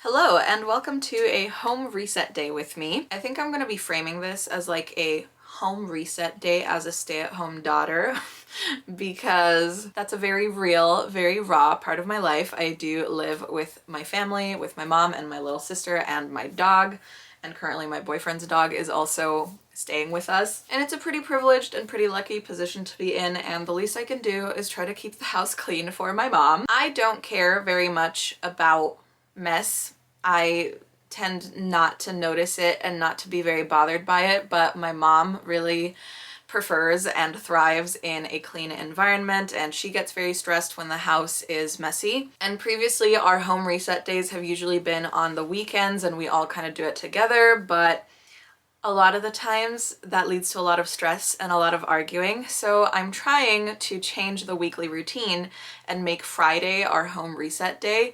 Hello and welcome to a home reset day with me. I think I'm going to be framing this as like a home reset day as a stay-at-home daughter because that's a very real, very raw part of my life. I do live with my family, with my mom and my little sister and my dog, and currently my boyfriend's dog is also staying with us. And it's a pretty privileged and pretty lucky position to be in, and the least I can do is try to keep the house clean for my mom. I don't care very much about mess. I tend not to notice it and not to be very bothered by it, but my mom really prefers and thrives in a clean environment, and she gets very stressed when the house is messy. And previously our home reset days have usually been on the weekends and we all kind of do it together, but a lot of the times that leads to a lot of stress and a lot of arguing. So I'm trying to change the weekly routine and make Friday our home reset day,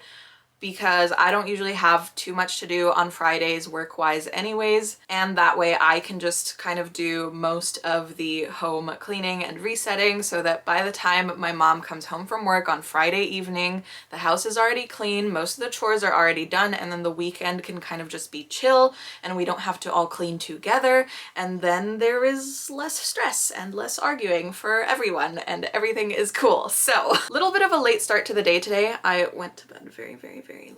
because I don't usually have too much to do on Fridays work-wise anyways, and that way I can just kind of do most of the home cleaning and resetting so that by the time my mom comes home from work on Friday evening, the house is already clean, most of the chores are already done, and then the weekend can kind of just be chill and we don't have to all clean together, and then there is less stress and less arguing for everyone and everything is cool. So, a little bit of a late start to the day today. I went to bed very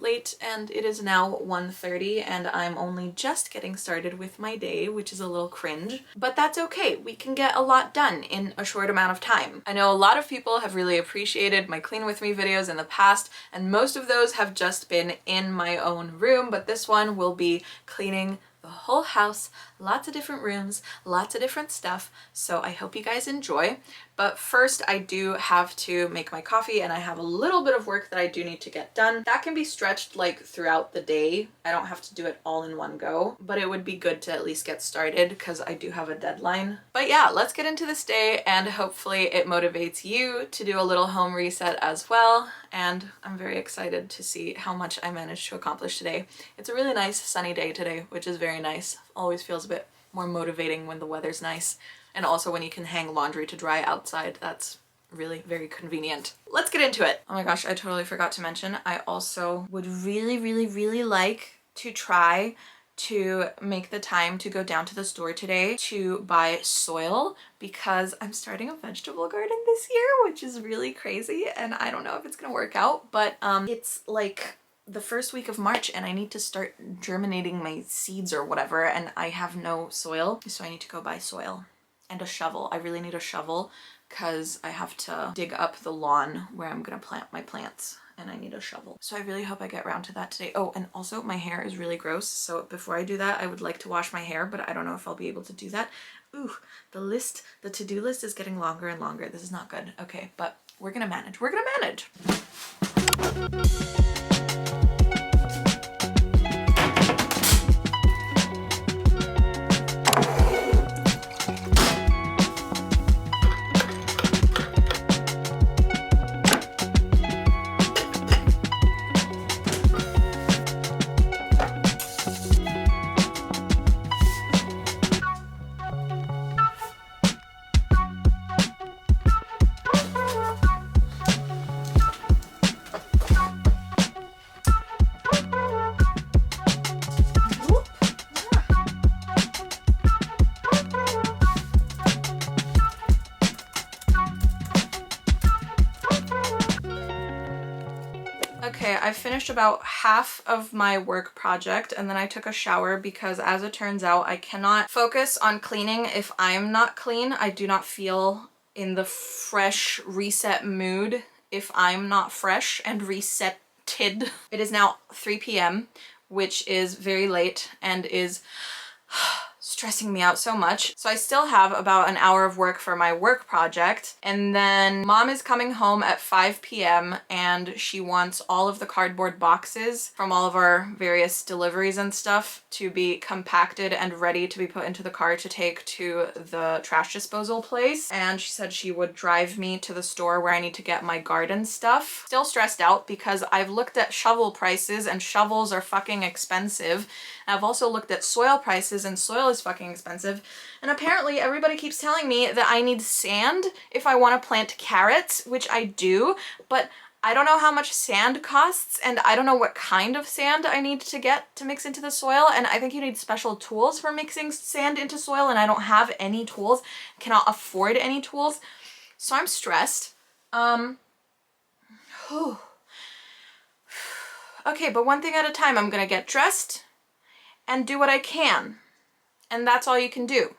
late and it is now 1:30 and I'm only just getting started with my day, which is a little cringe, but that's okay. We can get a lot done in a short amount of time. I know a lot of people have really appreciated my clean with me videos in the past, and most of those have just been in my own room, but this one will be cleaning the whole house, lots of different rooms, lots of different stuff, so I hope you guys enjoy. But first I do have to make my coffee and I have a little bit of work that I do need to get done. That can be stretched like throughout the day. I don't have to do it all in one go, but it would be good to at least get started because I do have a deadline. But yeah, let's get into this day and hopefully it motivates you to do a little home reset as well. And I'm very excited to see how much I managed to accomplish today. It's a really nice sunny day today, which is very nice. Always feels a bit more motivating when the weather's nice. And also when you can hang laundry to dry outside, that's really very convenient. Let's get into it. Oh my gosh, I totally forgot to mention, I also would really like to try to make the time to go down to the store today to buy soil, because I'm starting a vegetable garden this year, which is really crazy and I don't know if it's gonna work out, but it's like the first week of March and I need to start germinating my seeds or whatever, and I have no soil, so I need to go buy soil. And a shovel. I really need a shovel because I have to dig up the lawn where I'm gonna plant my plants, and I need a shovel. So I really hope I get around to that today. Oh, and also my hair is really gross, so before I do that I would like to wash my hair, but I don't know if I'll be able to do that. Ooh, the to-do list is getting longer and longer. This is not good. Okay, but we're gonna manage. We're gonna manage. Okay, I finished about half of my work project and then I took a shower because, as it turns out, I cannot focus on cleaning if I'm not clean. I do not feel in the fresh reset mood if I'm not fresh and resetted. It is now 3 p.m., which is very late and is stressing me out so much. So I still have about an hour of work for my work project, and then mom is coming home at 5 p.m. and she wants all of the cardboard boxes from all of our various deliveries and stuff to be compacted and ready to be put into the car to take to the trash disposal place. And she said she would drive me to the store where I need to get my garden stuff. Still stressed out because I've looked at shovel prices and shovels are fucking expensive. I've also looked at soil prices and soil is fucking expensive. And apparently everybody keeps telling me that I need sand if I want to plant carrots, which I do, but I don't know how much sand costs, and I don't know what kind of sand I need to get to mix into the soil, and I think you need special tools for mixing sand into soil, and I don't have any tools, cannot afford any tools, so I'm stressed. Whew. Okay, but one thing at a time. I'm gonna get dressed and do what I can, and that's all you can do.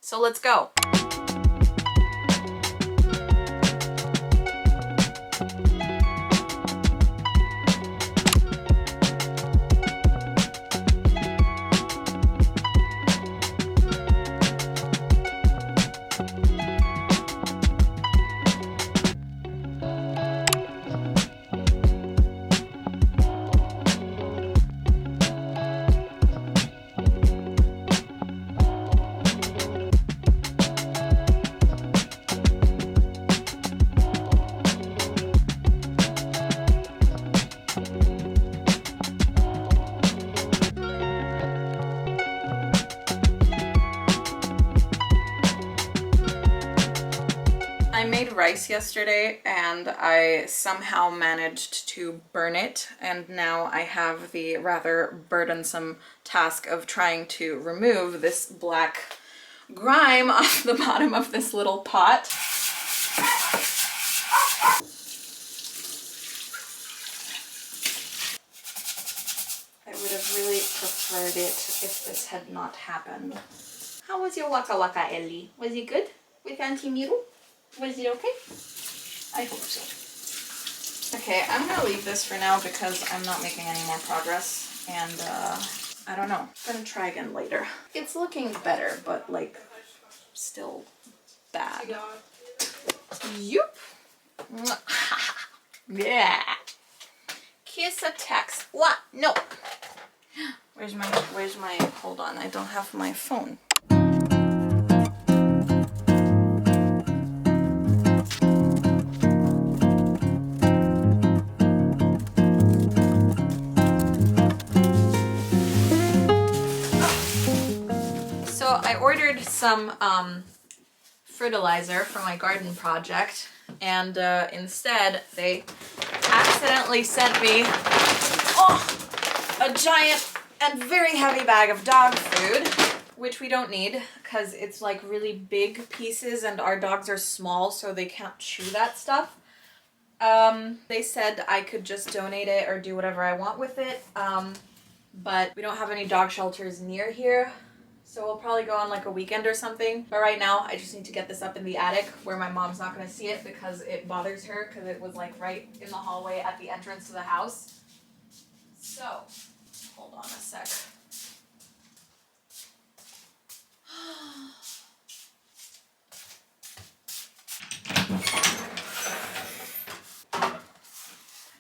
So let's go. I made rice yesterday and I somehow managed to burn it, and now I have the rather burdensome task of trying to remove this black grime off the bottom of this little pot. I would have really preferred it if this had not happened. How was your waka waka, Ellie? Was it good with Auntie Miru? Was it okay? I hope so. Okay, I'm gonna leave this for now because I'm not making any more progress, and I don't know. I'm gonna try again later. It's looking better, but like still bad. Yup. Yeah. Kiss a text. What? No. Where's my, hold on, I don't have my phone. I ordered some fertilizer for my garden project, and instead they accidentally sent me a giant and very heavy bag of dog food, which we don't need because it's like really big pieces and our dogs are small, so they can't chew that stuff. They said I could just donate it or do whatever I want with it, but we don't have any dog shelters near here. So we'll probably go on like a weekend or something. But right now, I just need to get this up in the attic where my mom's not gonna see it because it bothers her because it was like right in the hallway at the entrance to the house. So, hold on a sec.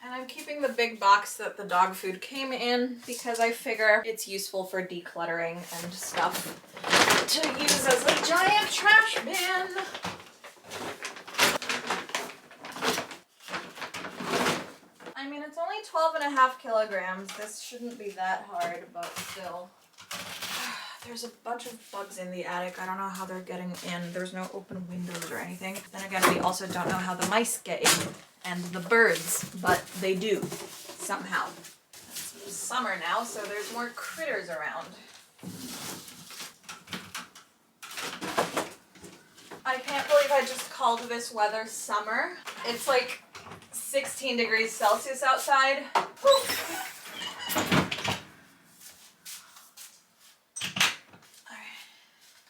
And I'm keeping the big box that the dog food came in because I figure it's useful for decluttering and stuff to use as a giant trash bin. I mean, it's only 12.5 kilograms. This shouldn't be that hard, but still. There's a bunch of bugs in the attic. I don't know how they're getting in. There's no open windows or anything. Then again, we also don't know how the mice get in and the birds, but they do somehow. It's summer now, so there's more critters around. I can't believe I just called this weather summer. It's like 16 degrees Celsius outside.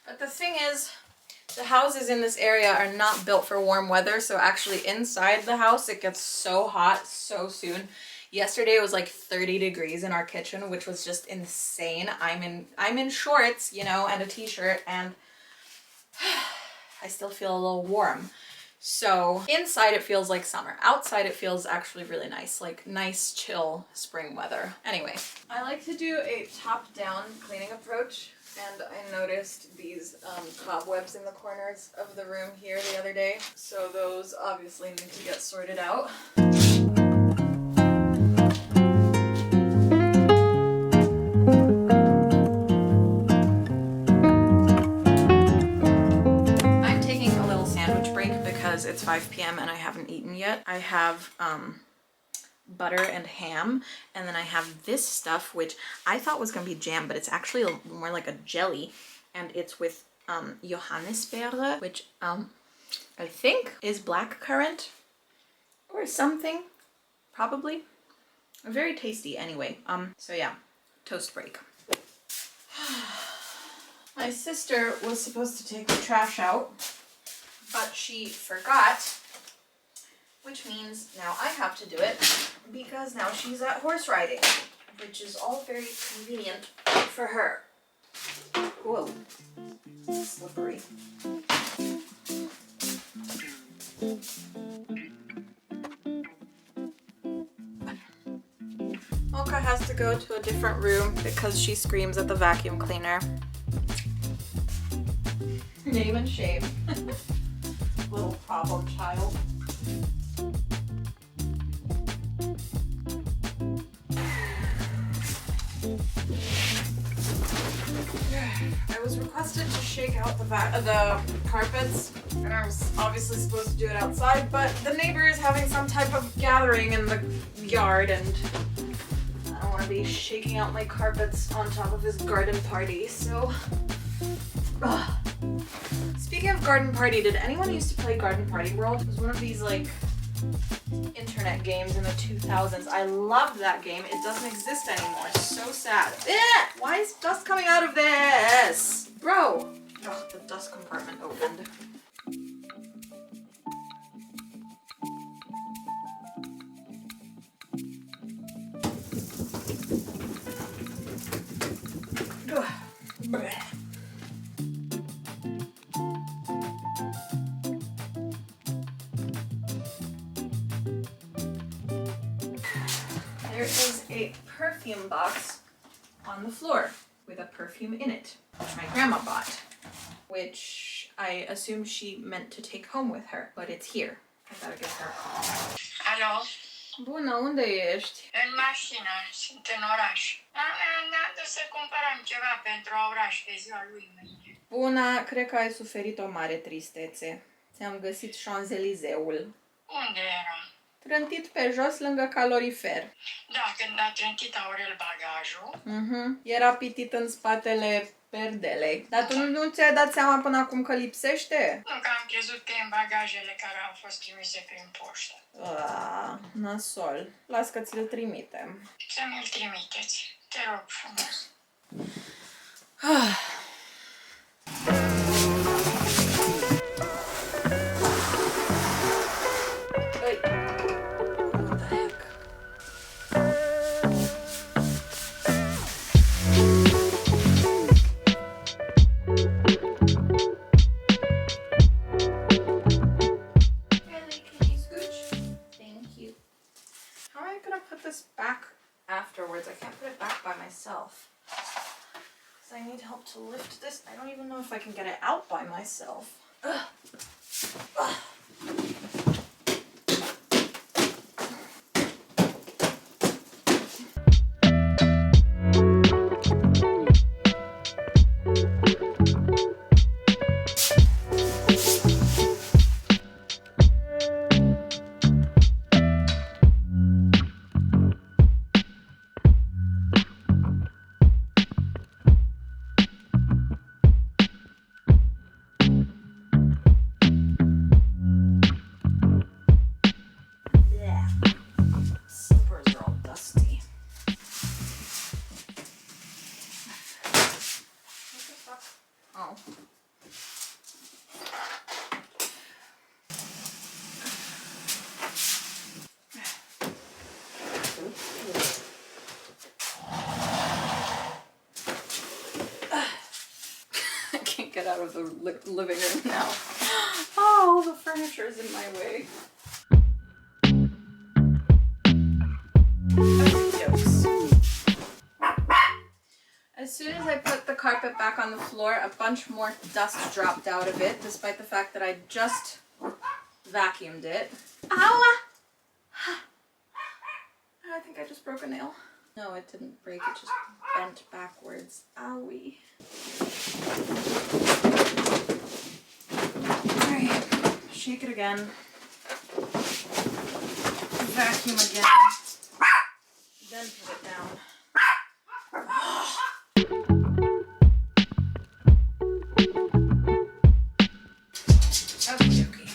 But the thing is, the houses in this area are not built for warm weather, so actually inside the house it gets so hot so soon. Yesterday it was like 30 degrees in our kitchen, which was just insane. I'm in shorts, you know, and a t-shirt, and I still feel a little warm. So inside it feels like summer. Outside it feels actually really nice, like nice chill spring weather. Anyway, I like to do a top-down cleaning approach, and I noticed these cobwebs in the corners of the room here the other day. So those obviously need to get sorted out. It's 5 p.m. and I haven't eaten yet. I have butter and ham, and then I have this stuff which I thought was gonna be jam, but it's actually more like a jelly, and it's with Johannisbeere, which I think is black currant or something, probably. Very tasty anyway. So yeah, toast break. My sister was supposed to take the trash out, but she forgot, which means now I have to do it because now she's at horse riding, which is all very convenient for her. Whoa, slippery. Mocha has to go to a different room because she screams at the vacuum cleaner. Name and shame. Little problem child. I was requested to shake out the carpets, and I was obviously supposed to do it outside, but the neighbor is having some type of gathering in the yard, and I don't want to be shaking out my carpets on top of his garden party, so... Ugh. Speaking of garden party, did anyone used to play Garden Party World? It was one of these, like, internet games in the 2000s. I loved that game. It doesn't exist anymore. It's so sad. Why is dust coming out of this? Bro! Oh, the dust compartment opened. There is a perfume box on the floor with a perfume in it, which my grandma bought, which I assume she meant to take home with her, but it's here. I gotta give her a call. Alo? Bună, unde ești? În mașină, sunt în oraș. Am dus să cumpărăm ceva pentru oraș, pe ziua lui mâine. Bună, cred că ai suferit o mare tristețe. Ți-am găsit Champs-Élysées-ul. Unde era? Trântit pe jos lângă calorifer. Da, când a trântit Aurel bagajul. Era pitit în spatele perdelei. Dar tu nu ți-ai dat seama până acum că lipsește? Nu, că am crezut că e în bagajele care au fost trimise prin poștă. Nasol. Las că ți-l trimitem. Să mi-l trimiteți. Te rog frumos. Afterwards, I can't put it back by myself. Because I need help to lift this. I don't even know if I can get it out by myself. Ugh. Ugh. Get out of the living room now. Oh, the furniture is in my way. Jokes. As soon as I put the carpet back on the floor, a bunch more dust dropped out of it, despite the fact that I just vacuumed it. Ow! I think I just broke a nail. No, it didn't break, it just bent backwards. Owie. Alright, shake it again. vacuum again, then put it down. Okay, okay.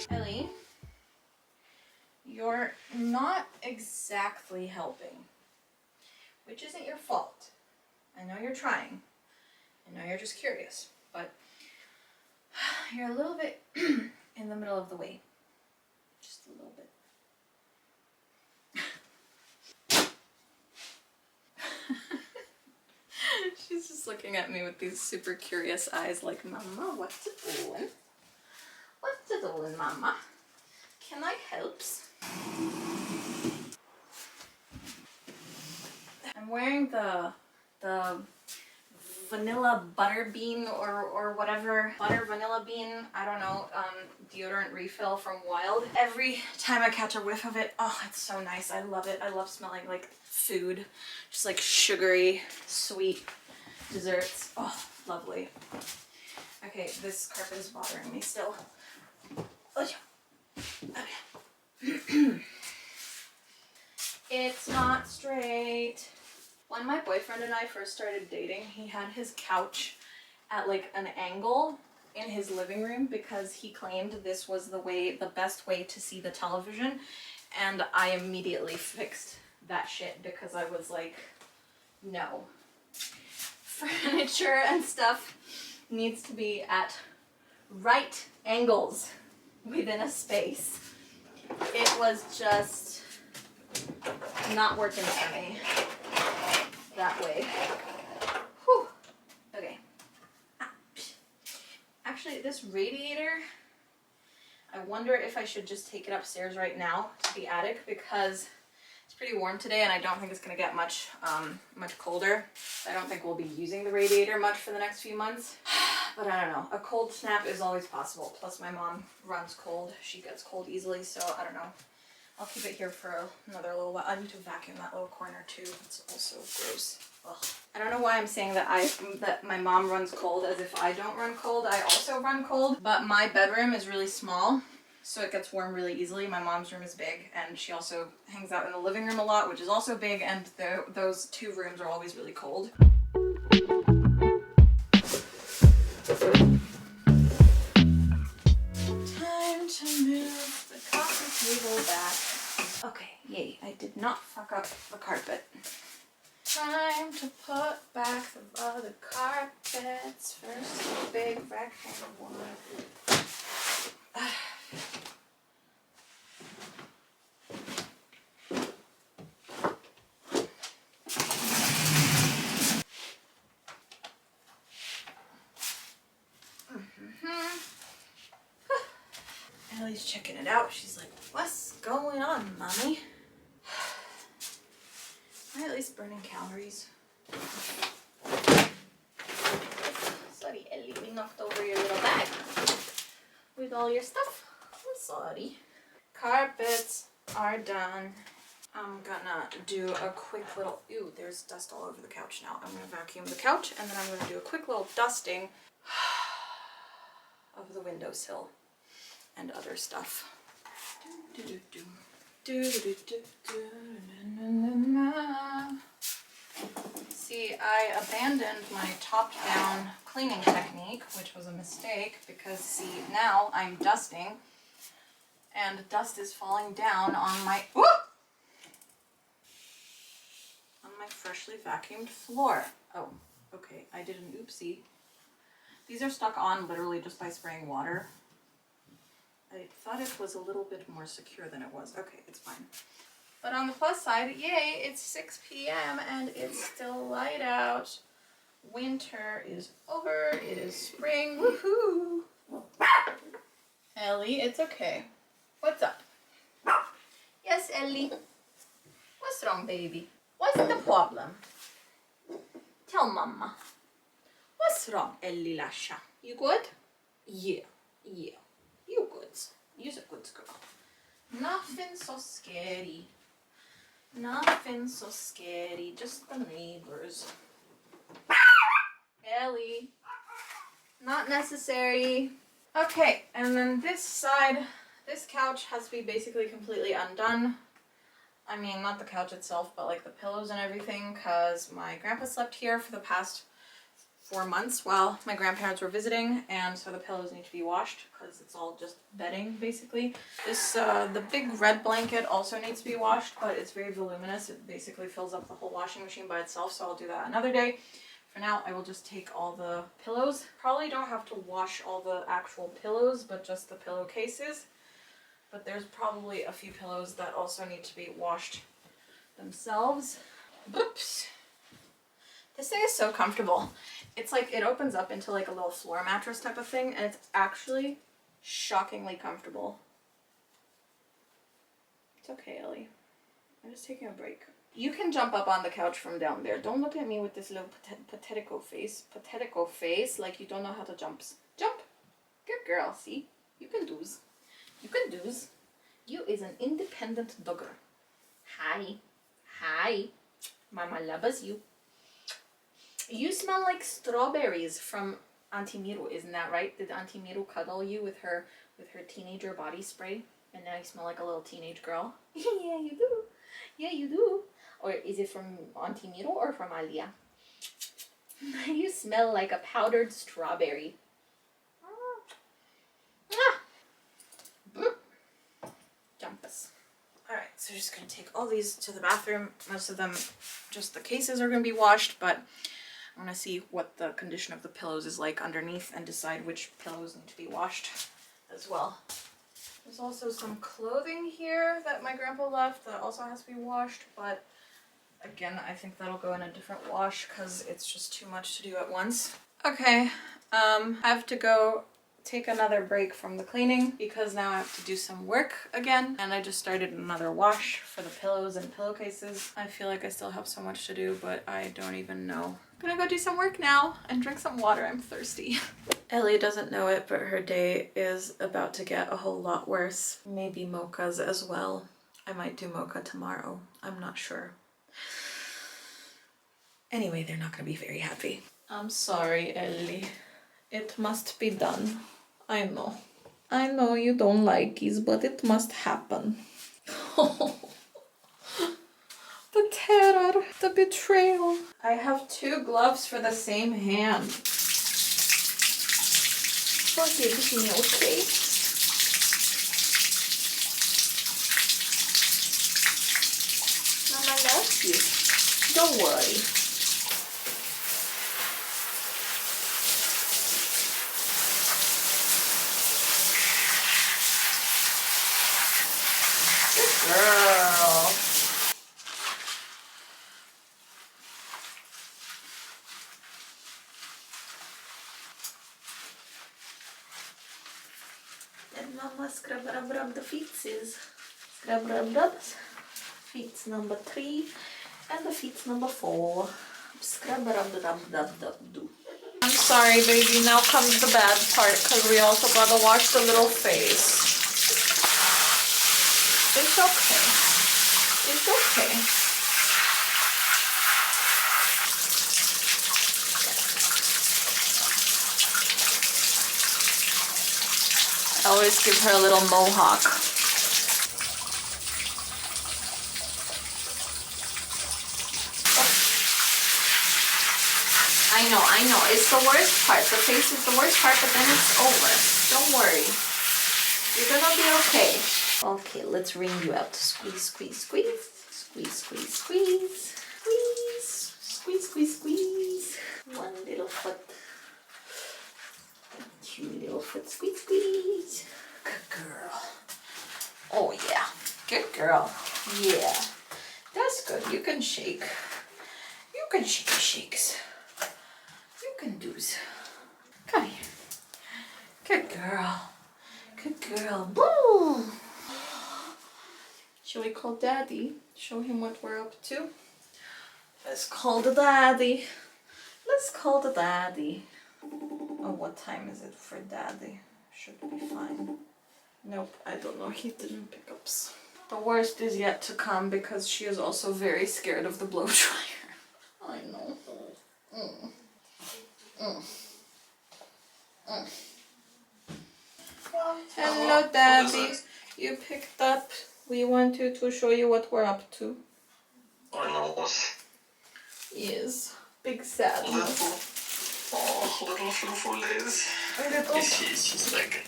Ellie, you're not exactly helping, which isn't your fault. I know you're trying. I know you're just curious, but you're a little bit in the middle of the way. Just a little bit. She's just looking at me with these super curious eyes like, Mama, what's it doing? What's it doing, Mama? Can I help? I'm wearing the vanilla butter bean or whatever, butter vanilla bean, I don't know, deodorant refill from Wild. Every time I catch a whiff of it, oh, it's so nice. I love it. I love smelling like food, just like sugary, sweet desserts. Oh, lovely. Okay, this carpet is bothering me still. Okay. It's not straight. When my boyfriend and I first started dating, he had his couch at like an angle in his living room because he claimed this was the best way to see the television, and I immediately fixed that shit because I was like, no. Furniture and stuff needs to be at right angles within a space. It was just not working for me that way. Whew. Okay. Actually, this radiator, I wonder if I should just take it upstairs right now to the attic because it's pretty warm today and I don't think it's gonna get much colder. I don't think we'll be using the radiator much for the next few months. But I don't know. A cold snap is always possible. Plus my mom runs cold. She gets cold easily, so I don't know. I'll keep it here for another little while. I need to vacuum that little corner too. It's also gross. Ugh. I don't know why I'm saying that my mom runs cold as if I don't run cold. I also run cold, but my bedroom is really small, so it gets warm really easily. My mom's room is big, and she also hangs out in the living room a lot, which is also big, and those two rooms are always really cold. Time to move the coffee table back. Okay, yay, I did not fuck up the carpet. Time to put back the other carpets. First, the big rectangle one. Ellie's checking it out. She's like, what's going on, Mommy? Am I at least burning calories? Sorry, Ellie, we knocked over your little bag with all your stuff. I'm sorry. Carpets are done. I'm gonna do a quick little, ew, there's dust all over the couch now. I'm gonna vacuum the couch and then I'm gonna do a quick little dusting of the windowsill and other stuff. See, I abandoned my top-down cleaning technique, which was a mistake, because see, now I'm dusting and dust is falling down on my freshly vacuumed floor. Oh, okay, I did an oopsie. These are stuck on literally just by spraying water. I thought it was a little bit more secure than it was. Okay, it's fine. But on the plus side, yay, it's 6 p.m. and it's still light out. Winter is over. It is spring. Woohoo! Ellie, it's okay. What's up? Yes, Ellie. What's wrong, baby? What's the problem? Tell Mama. What's wrong, Ellie Lasha? You good? Yeah, yeah. You good. You're a good girl. Nothing so scary. Nothing so scary. Just the neighbors. Ellie. Not necessary. Okay, and then this side, this couch has to be basically completely undone. I mean, not the couch itself, but like the pillows and everything, because my grandpa slept here for the past 4 months while my grandparents were visiting, and so the pillows need to be washed because it's all just bedding basically. This the big red blanket also needs to be washed, but it's very voluminous. It basically fills up the whole washing machine by itself, so I'll do that another day. For now, I will just take all the pillows. Probably don't have to wash all the actual pillows, but just the pillowcases. But there's probably a few pillows that also need to be washed themselves. Oops. This thing is so comfortable. It's like, it opens up into like a little floor mattress type of thing, and it's actually shockingly comfortable. It's okay, Ellie. I'm just taking a break. You can jump up on the couch from down there. Don't look at me with this little patetico face. Patetico face, like you don't know how to jump. Jump! Good girl, see? You can do's. You can do's. You is an independent dogger. Hi. Hi. Mama loves you. You smell like strawberries from Auntie Miru, isn't that right? Did Auntie Miru cuddle you with her teenager body spray? And now you smell like a little teenage girl? Yeah, you do. Yeah, you do. Or is it from Auntie Miru or from Alia? You smell like a powdered strawberry. Jumpus. Alright, so just gonna take all these to the bathroom. Most of them, just the cases are gonna be washed, but I want to see what the condition of the pillows is like underneath and decide which pillows need to be washed as well. There's also some clothing here that my grandpa left that also has to be washed, but again, I think that'll go in a different wash because it's just too much to do at once. Okay, I have to go take another break from the cleaning because now I have to do some work again, and I just started another wash for the pillows and pillowcases. I feel like I still have so much to do, but I don't even know. I'm gonna go do some work now and drink some water. I'm thirsty. Ellie doesn't know it, but her day is about to get a whole lot worse. Maybe mochas as well. I might do mocha tomorrow. I'm not sure. Anyway, they're not gonna be very happy. I'm sorry, Ellie. It must be done. I know. I know you don't like it, but it must happen. The terror, the betrayal. I have 2 gloves for the same hand. Forgive me, okay? Mama loves you. Don't worry. Good girl. And Mama scrub rub the feetses. Scrub rubs. Feet number 3 and the feet number 4. Scrub rub do. I'm sorry, baby. Now comes the bad part because we also gotta wash the little face. It's okay. It's okay. I always give her a little mohawk. I know. It's the worst part. The face is the worst part, but then it's over. Don't worry. You're gonna be okay. Okay, let's wring you out. Squeeze, squeeze, squeeze. Squeeze, squeeze, squeeze. Squeeze. Squeeze, squeeze, squeeze. One little foot. 2 little foot. Squeeze, squeeze. Good girl. Oh yeah. Good girl. Yeah. That's good. You can shake. You can shake the shakes. You can do's. Come here. Good girl. Good girl. Boo! Shall we call Daddy? Show him what we're up to? Let's call the Daddy. Let's call the Daddy. Oh, what time is it for Daddy? Should be fine. Nope, I don't know. He didn't pick up. The worst is yet to come because she is also very scared of the blow dryer. I know. Hello, Daddy. You picked up. We wanted to show you what we're up to. Our nose. Yes. Big sadness. Little Fufu Liz. She's like...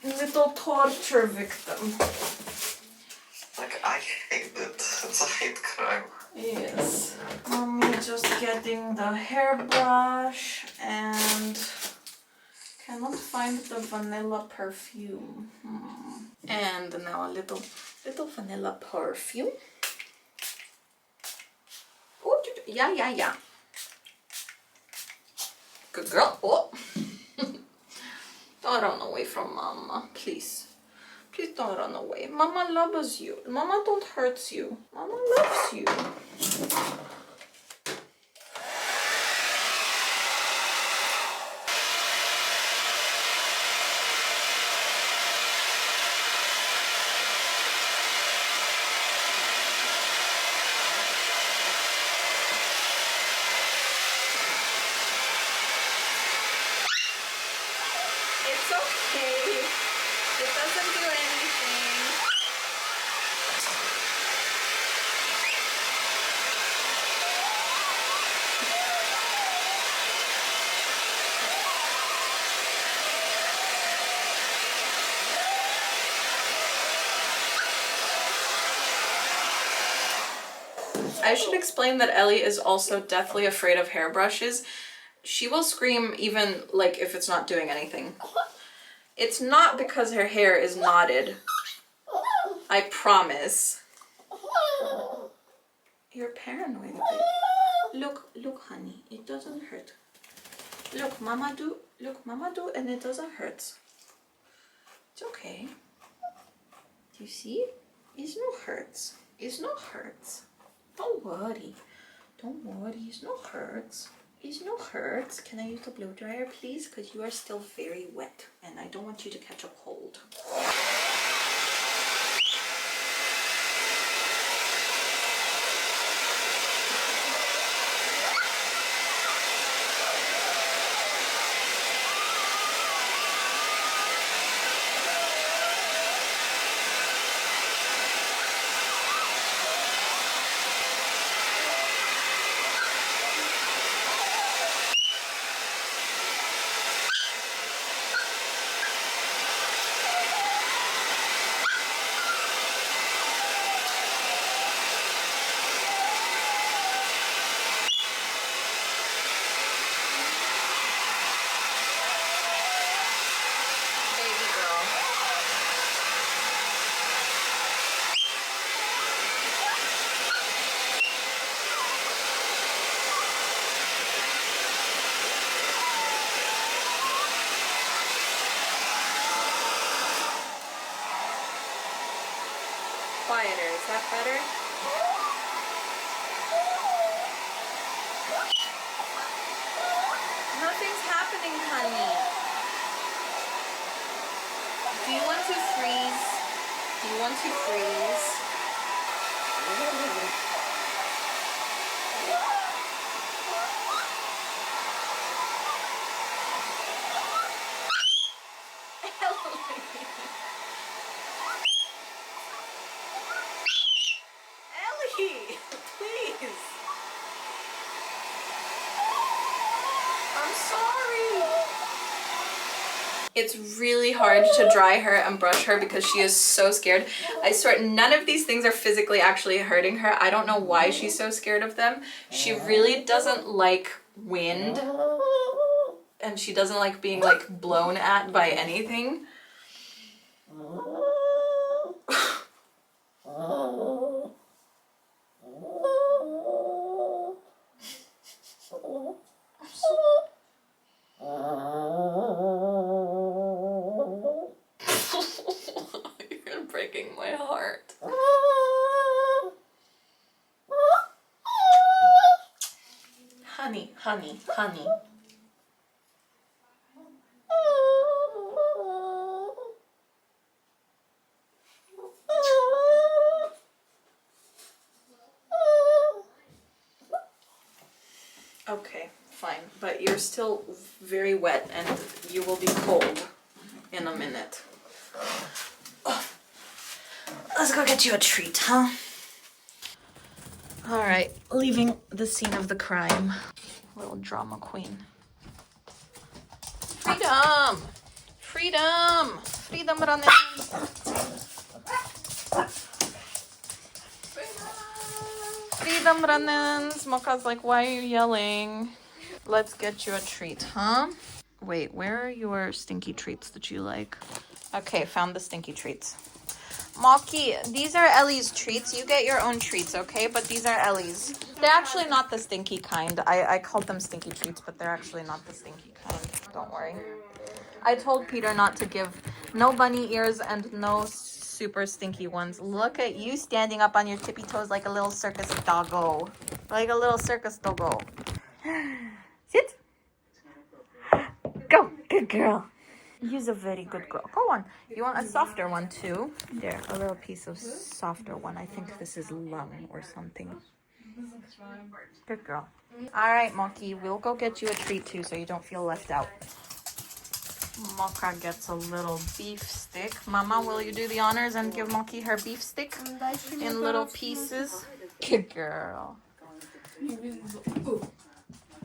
Little torture victim. Like, I hate it. It's a hate crime. Yes. Mommy just getting the hairbrush and cannot find the vanilla perfume. And now a little vanilla perfume. Oh, yeah. Good girl. Oh. Don't run away from Mama, please. Please don't run away. Mama loves you. Mama don't hurt you. Mama loves you. It's okay. It doesn't do anything. I should explain that Ellie is also deathly afraid of hairbrushes. She will scream even like if it's not doing anything. It's not because her hair is knotted. I promise. You're paranoid a bit. Look, honey, it doesn't hurt. Look, Mama do, and it doesn't hurt. It's okay. Do you see? It's no hurts. It's no hurts. Don't worry. Don't worry, it's no hurts. It's no hurts. Can I use the blow dryer, please? Because you are still very wet and I don't want you to catch a cold. Quieter, is that better? Nothing's happening, honey. Do you want to freeze? Do you want to freeze? Ellie, please. I'm sorry. It's really hard to dry her and brush her because she is so scared. I swear, none of these things are physically actually hurting her. I don't know why she's so scared of them. She really doesn't like wind. And she doesn't like being like blown at by anything. You're breaking my heart. Honey, honey, honey. Okay, fine, but you're still very wet and you will be cold in a minute. Let's go get you a treat, huh? All right, leaving the scene of the crime. Little drama queen. Freedom! Freedom! Freedom running! Freedom runnings! Mocha's like, why are you yelling? Let's get you a treat, huh? Wait, where are your stinky treats that you like? Okay, found the stinky treats. Moki, these are Ellie's treats. You get your own treats, okay? But these are Ellie's. They're actually not the stinky kind. I called them stinky treats, but they're actually not the stinky kind. Don't worry. I told Peter not to give no bunny ears and no super stinky ones. Look at you standing up on your tippy toes like a little circus doggo. Like a little circus doggo. Sit. Go. Good girl. You're a very good girl. Go on. You want a softer one too? There, a little piece of softer one. I think this is lung or something. Good girl. All right, Monkey. We'll go get you a treat too so you don't feel left out. Mocha gets a little beef stick. Mama, will you do the honors and give Monkey her beef stick in little pieces? Good girl.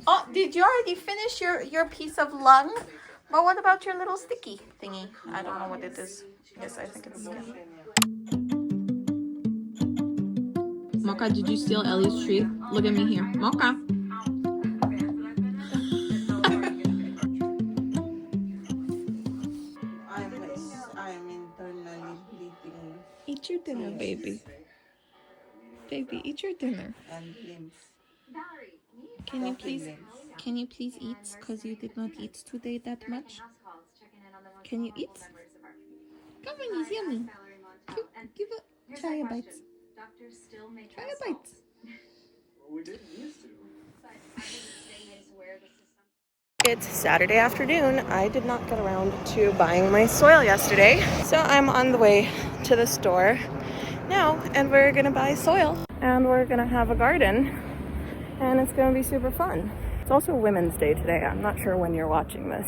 Oh, did you already finish your piece of lung? But what about your little sticky thingy? I don't know what it is. Yes, I think it's skin. Mocha, did you steal Ellie's treat? Look at me here. Mocha. I'm internally bleeding. Eat your dinner, baby. Baby, eat your dinner. And limbs. Can you please eat? Because you did not eat today that much. Can you eat? Come on, it's yummy. Try a bite. Try a bite. It's Saturday afternoon. I did not get around to buying my soil yesterday, so I'm on the way to the store now, and we're gonna buy soil, and we're gonna have a garden, and it's gonna be super fun. It's also Women's Day today. I'm not sure when you're watching this.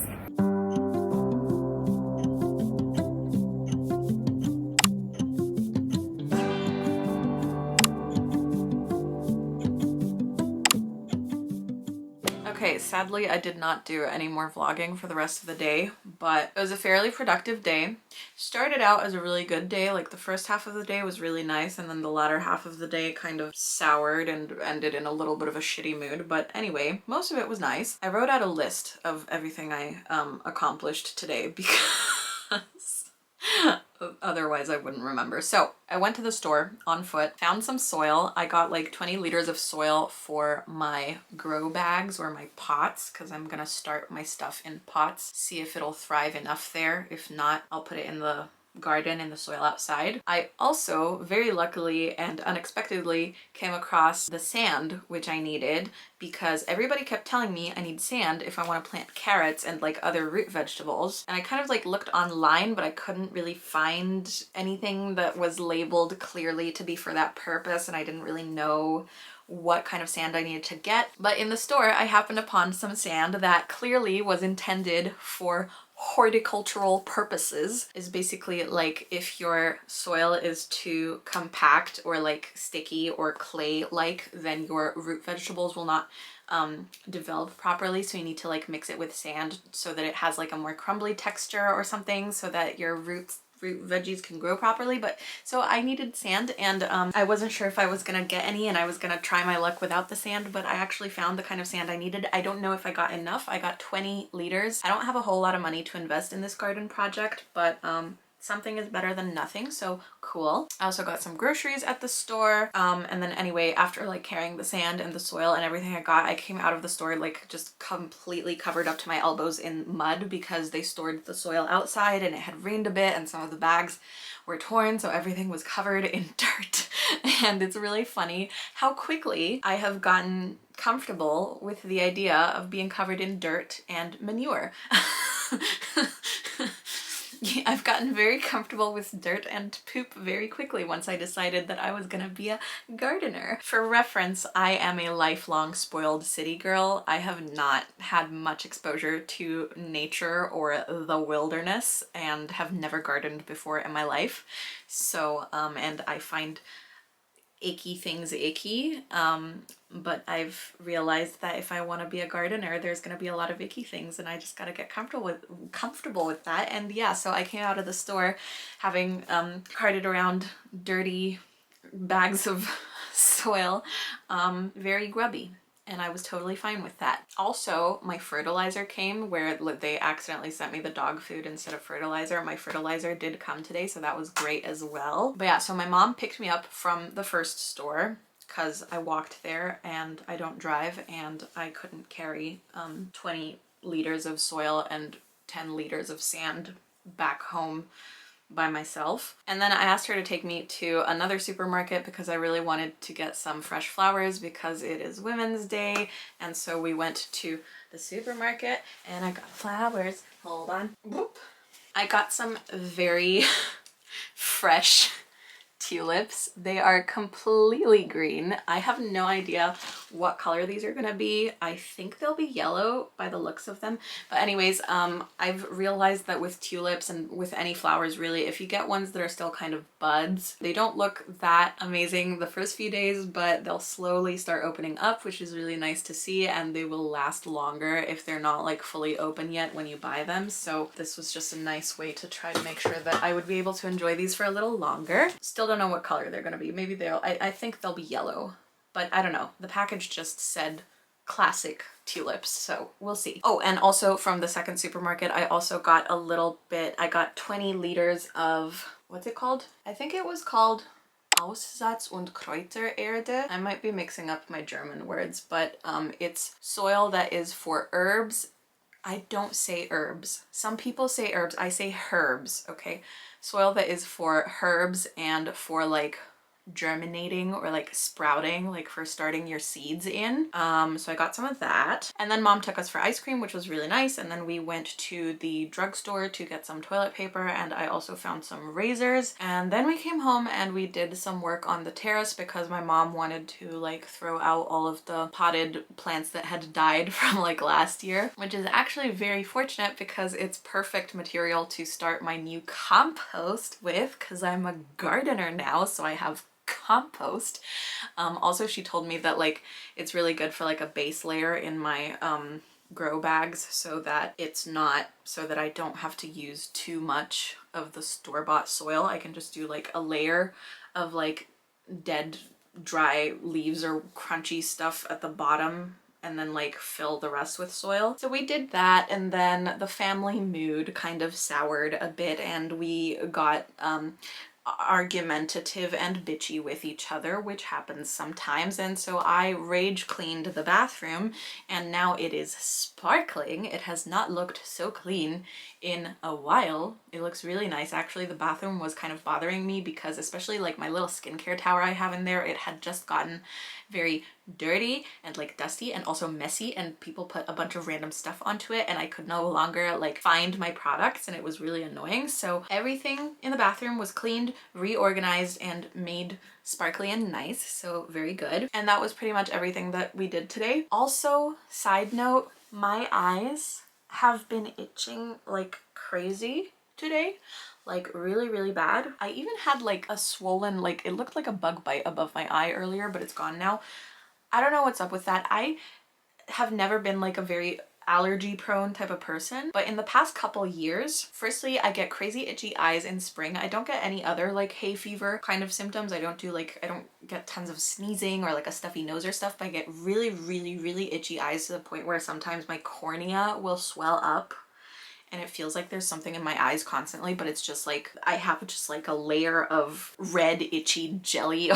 Okay, sadly I did not do any more vlogging for the rest of the day, but it was a fairly productive day. Started out as a really good day, like the first half of the day was really nice, and then the latter half of the day kind of soured and ended in a little bit of a shitty mood, but anyway, most of it was nice. I wrote out a list of everything I accomplished today because otherwise I wouldn't remember. So I went to the store on foot, found some soil. I got like 20 liters of soil for my grow bags or my pots, because I'm gonna start my stuff in pots, see if it'll thrive enough there. If not, I'll put it in the garden in the soil outside. I also very luckily and unexpectedly came across the sand which I needed, because everybody kept telling me I need sand if I want to plant carrots and like other root vegetables, and I kind of like looked online but I couldn't really find anything that was labeled clearly to be for that purpose, and I didn't really know what kind of sand I needed to get. But in the store I happened upon some sand that clearly was intended for horticultural purposes. Is basically like if your soil is too compact or like sticky or clay-like, then your root vegetables will not develop properly, so you need to like mix it with sand so that it has like a more crumbly texture or something, so that your root veggies can grow properly. But so I needed sand, and I wasn't sure if I was gonna get any, and I was gonna try my luck without the sand, but I actually found the kind of sand I needed. I don't know if I got enough. I got 20 liters. I don't have a whole lot of money to invest in this garden project, but something is better than nothing, so cool. I also got some groceries at the store, and then anyway, after like carrying the sand and the soil and everything I came out of the store like just completely covered up to my elbows in mud, because they stored the soil outside and it had rained a bit and some of the bags were torn, so everything was covered in dirt. And it's really funny how quickly I have gotten comfortable with the idea of being covered in dirt and manure. I've gotten very comfortable with dirt and poop very quickly once I decided that I was gonna be a gardener. For reference, I am a lifelong spoiled city girl. I have not had much exposure to nature or the wilderness and have never gardened before in my life. So, and I find icky things icky, but I've realized that if I want to be a gardener, there's going to be a lot of icky things, and I just got to get comfortable with that. And yeah, so I came out of the store having carted around dirty bags of soil, very grubby. And I was totally fine with that. Also, my fertilizer came where they accidentally sent me the dog food instead of fertilizer. My fertilizer did come today, so that was great as well. But yeah, so my mom picked me up from the first store because I walked there and I don't drive and I couldn't carry 20 liters of soil and 10 liters of sand back home by myself. And then I asked her to take me to another supermarket because I really wanted to get some fresh flowers because it is Women's Day. And so we went to the supermarket and I got flowers. Hold on. Whoop. I got some very fresh tulips. They are completely green. I have no idea what color these are gonna be. I think they'll be yellow by the looks of them. But anyways, I've realized that with tulips and with any flowers really, if you get ones that are still kind of buds, they don't look that amazing the first few days, but they'll slowly start opening up, which is really nice to see, and they will last longer if they're not like fully open yet when you buy them. So this was just a nice way to try to make sure that I would be able to enjoy these for a little longer. Still don't know what color they're gonna be. Maybe I think they'll be yellow, but I don't know. The package just said classic tulips, so we'll see. Oh, and also from the second supermarket, I also got a little bit, I got 20 liters of, what's it called? I think it was called Aussatz- und Kräutererde. I might be mixing up my German words, but it's soil that is for herbs. I don't say herbs. Some people say herbs. I say herbs, okay? Soil that is for herbs and for like germinating or like sprouting, like for starting your seeds in. So I got some of that. And then mom took us for ice cream, which was really nice. And then we went to the drugstore to get some toilet paper, and I also found some razors. And then we came home and we did some work on the terrace because my mom wanted to like throw out all of the potted plants that had died from like last year, which is actually very fortunate because it's perfect material to start my new compost with because I'm a gardener now, so I have compost. Also, she told me that like it's really good for like a base layer in my grow bags so that it's not, so that I don't have to use too much of the store-bought soil. I can just do like a layer of like dead dry leaves or crunchy stuff at the bottom and then like fill the rest with soil. So we did that, and then the family mood kind of soured a bit and we got argumentative and bitchy with each other, which happens sometimes, and so I rage cleaned the bathroom and now it is sparkling. It has not looked so clean in a while. It looks really nice. Actually, the bathroom was kind of bothering me because especially like my little skincare tower I have in there, it had just gotten very dirty and like dusty and also messy, and people put a bunch of random stuff onto it and I could no longer like find my products and it was really annoying. So everything in the bathroom was cleaned, reorganized, and made sparkly and nice, so very good. And that was pretty much everything that we did today. Also, side note, my eyes have been itching like crazy today, like really bad. I even had like a swollen, like it looked like a bug bite above my eye earlier, but it's gone now. I don't know what's up with that. I have never been like a very allergy prone type of person, but in the past couple years, firstly, I get crazy itchy eyes in spring. I don't get any other like hay fever kind of symptoms. I don't get tons of sneezing or like a stuffy nose or stuff, but I get really itchy eyes to the point where sometimes my cornea will swell up and it feels like there's something in my eyes constantly, but it's just like I have just like a layer of red itchy jelly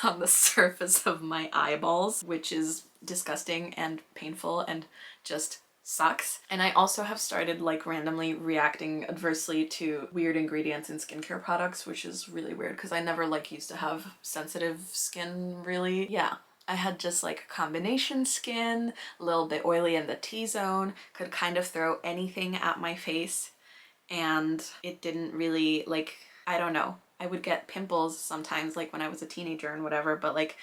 on the surface of my eyeballs, which is disgusting and painful and just sucks. And I also have started like randomly reacting adversely to weird ingredients in skincare products, which is really weird because I never like used to have sensitive skin really. Yeah. I had just like combination skin, a little bit oily in the T-zone, could kind of throw anything at my face and it didn't really, like, I don't know. I would get pimples sometimes, like when I was a teenager and whatever, but like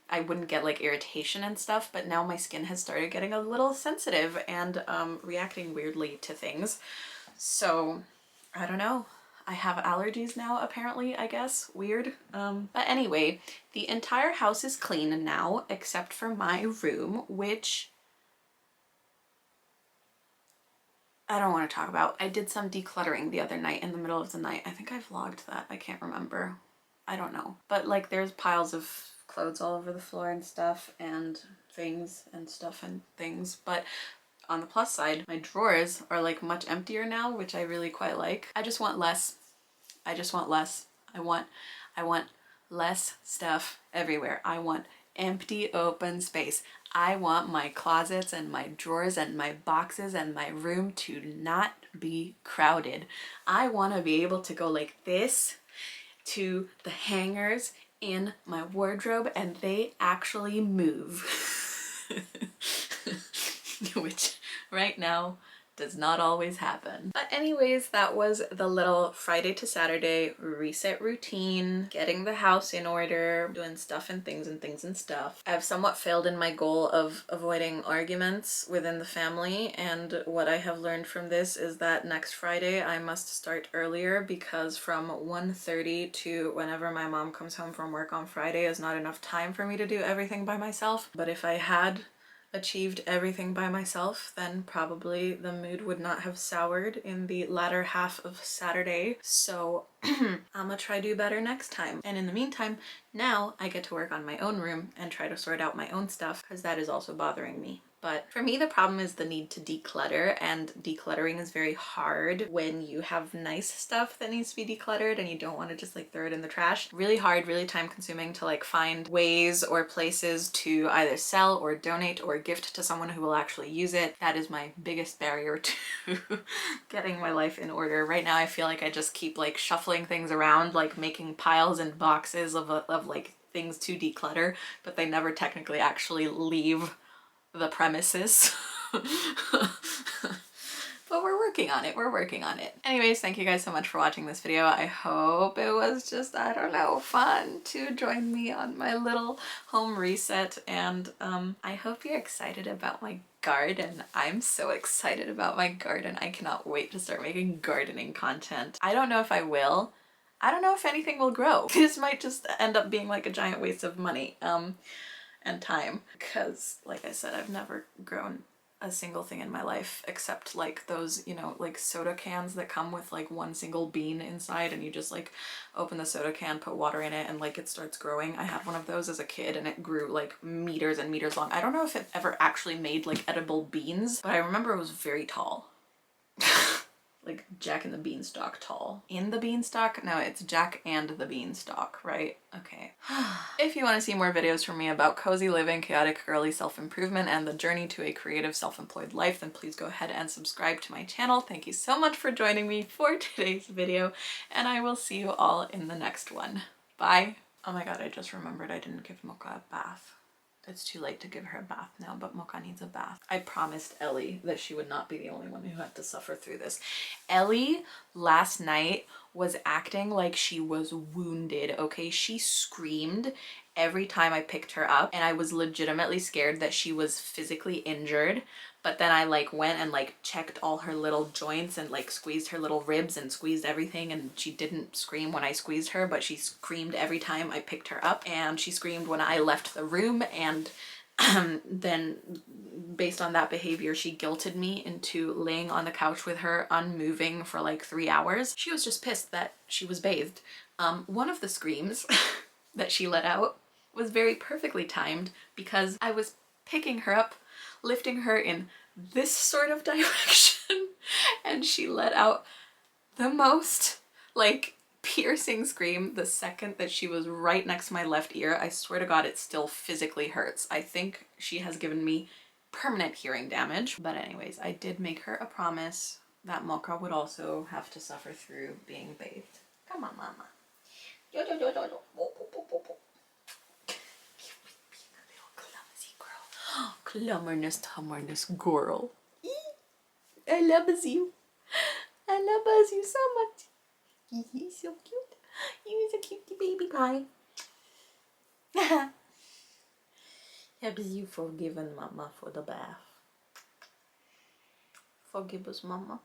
I wouldn't get like irritation and stuff. But now my skin has started getting a little sensitive and reacting weirdly to things. So I don't know. I have allergies now, apparently, I guess. Weird. But anyway, the entire house is clean now, except for my room, which I don't want to talk about. I did some decluttering the other night in the middle of the night. I think I vlogged that. I can't remember. I don't know. But like there's piles of clothes all over the floor and stuff and things and stuff and things. But on the plus side, my drawers are like much emptier now, which I really quite like. I just want less. I just want less. I want less stuff everywhere. I want empty open space. I want my closets and my drawers and my boxes and my room to not be crowded. I want to be able to go like this to the hangers in my wardrobe and they actually move. Which right now does not always happen. But anyways, that was the little Friday to Saturday reset routine, getting the house in order, doing stuff and things and things and stuff. I've somewhat failed in my goal of avoiding arguments within the family, and what I have learned from this is that next Friday I must start earlier because from 1:30 to whenever my mom comes home from work on Friday is not enough time for me to do everything by myself. But if I had achieved everything by myself, then probably the mood would not have soured in the latter half of Saturday. So I'ma try do better next time. And in the meantime, now I get to work on my own room and try to sort out my own stuff because that is also bothering me. But for me, the problem is the need to declutter, and decluttering is very hard when you have nice stuff that needs to be decluttered and you don't want to just like throw it in the trash. Really hard, really time consuming to like find ways or places to either sell or donate or gift to someone who will actually use it. That is my biggest barrier to getting my life in order. Right now I feel like I just keep like shuffling things around, like making piles and boxes of like things to declutter, but they never technically actually leave the premises. But we're working on it. We're working on it. Anyways, thank you guys so much for watching this video. I hope it was just, I don't know, fun to join me on my little home reset. And I hope you're excited about my garden. I'm so excited about my garden. I cannot wait to start making gardening content. I don't know if I will. I don't know if anything will grow. This might just end up being like a giant waste of money and time, because like I said, I've never grown a single thing in my life except like those, you know, like soda cans that come with like one single bean inside and you just like open the soda can, put water in it, and like it starts growing. I had one of those as a kid and it grew like meters and meters long. I don't know if it ever actually made like edible beans, but I remember it was very tall. Like Jack and the Beanstalk tall. In the Beanstalk? No, it's Jack and the Beanstalk, right? Okay. If you want to see more videos from me about cozy living, chaotic girly self-improvement, and the journey to a creative self-employed life, then please go ahead and subscribe to my channel. Thank you so much for joining me for today's video, and I will see you all in the next one. Bye. Oh my god, I just remembered I didn't give Mocha a bath. It's too late to give her a bath now, but Mocha needs a bath. I promised Ellie that she would not be the only one who had to suffer through this. Ellie last night was acting like she was wounded, okay? She screamed every time I picked her up, and I was legitimately scared that she was physically injured. But then I like went and like checked all her little joints and like squeezed her little ribs and squeezed everything, and she didn't scream when I squeezed her, but she screamed every time I picked her up, and she screamed when I left the room. And then based on that behavior, she guilted me into laying on the couch with her unmoving for like 3 hours. She was just pissed that she was bathed. One of the screams that she let out was very perfectly timed because I was picking her up, lifting her in this sort of direction, and she let out the most like piercing scream the second that she was right next to my left ear. I swear to god, it still physically hurts. I think she has given me permanent hearing damage. But anyways, I did make her a promise that Mocha would also have to suffer through being bathed. Come on, mama. Clummerness, tummerness, girl. I love you. I love Buzz you so much. He's so cute. He's a cutie baby pie. Have you forgiven Mama for the bath? Forgive us, Mama.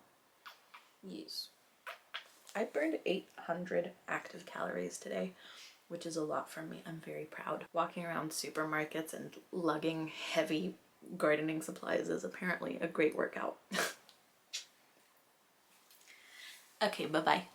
Yes. I burned 800 active calories today, which is a lot for me. I'm very proud. Walking around supermarkets and lugging heavy gardening supplies is apparently a great workout. Okay, bye-bye.